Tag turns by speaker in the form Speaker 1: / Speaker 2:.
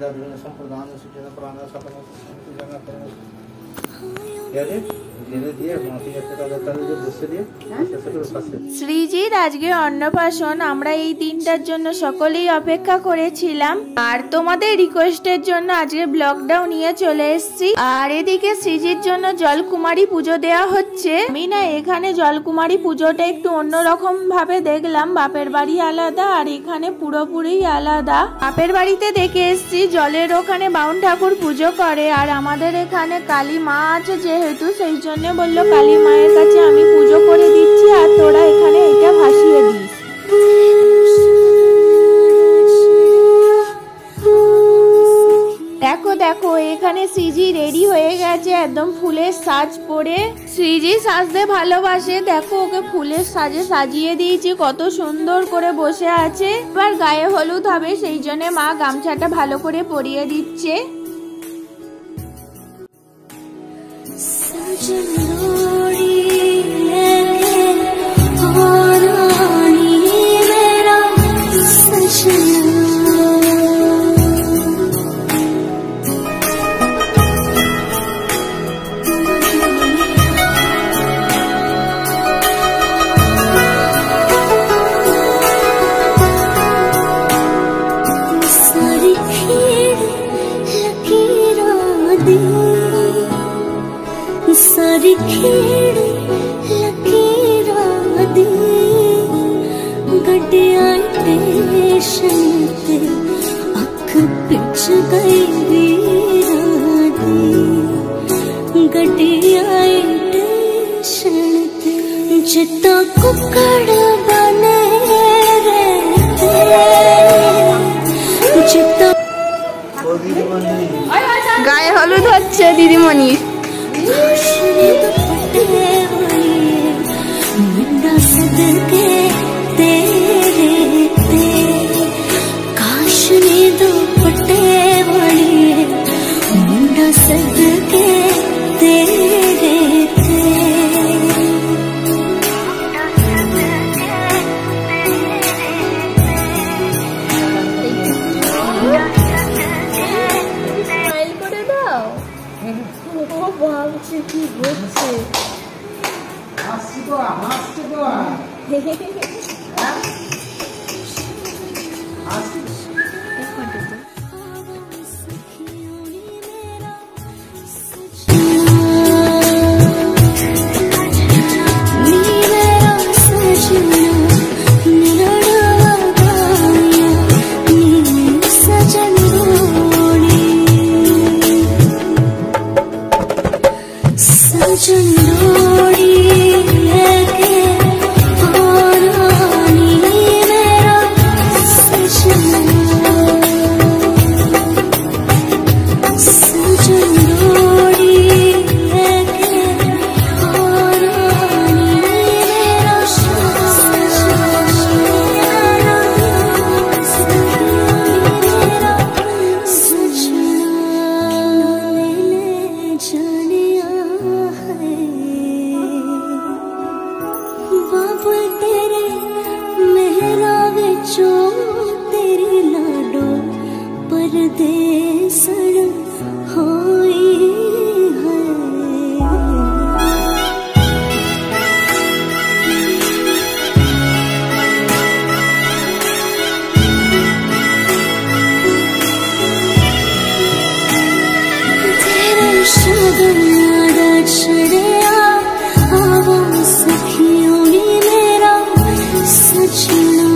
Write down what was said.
Speaker 1: दादुने संप्रदान सूचना प्राण सपन सूचना प्राण
Speaker 2: শ্রীজির আজকে অন্নপ্রাশন। আমরা এই দিনটার জন্য সকলেই অপেক্ষা করেছিলাম, আর তোমাদের রিকোয়েস্টের জন্য আজকে ব্লগটাও নিয়ে চলে এসেছি। আর এদিকে শ্রীজির জন্য জলকুমারী পুজো দেওয়া হচ্ছে। আমি না এখানে জলকুমারী পুজোটা একটু অন্যরকম ভাবে দেখলাম, বাপের বাড়ি আলাদা আর এখানে পুরোপুরি আলাদা। বাপের বাড়িতে দেখে এসেছি জলের ওখানে বাউন ঠাকুর পুজো করে, আর আমাদের এখানে কালী মা আছে যেহেতু, সেই জন্য বললো কালী মায়ের কাছে আমি পুজো করে দিচ্ছি আর তোরা এখানে এটা ভাসিয়ে দিস। দেখো দেখো এখানে শ্রীজি রেডি হয়ে গেছে একদম ফুলের সাজ পরে। শ্রীজি সাজতে ভালোবাসে, দেখো ওকে ফুলের সাজে সাজিয়ে দিয়েছি, কত সুন্দর করে বসে আছে। এবার গায়ে হলুদ হবে, সেই জন্য মা গামছাটা ভালো করে পরিয়ে দিচ্ছে।
Speaker 3: सारी खेड़ लकीरां दी गड्डियां स्टेशन ते अख पिछ गई वीरां दी गड्डियां स्टेशन ते जित्ता कुकड़ बने रहते जित्ता
Speaker 2: গায়ে হলুদ হচ্ছে দিদিমণি।
Speaker 3: मुंडा सदके तेरे ते काशनी दुपट्टे वाली मुंडा सदके तेरे ते
Speaker 2: স্মাইল করে দাও। ও ভাবছি কি হচ্ছে।
Speaker 1: হাসি তো হাসি তো परदेसण होई है। तेरे शगन याद छड़िया आवो सखियों नी मेरा सजना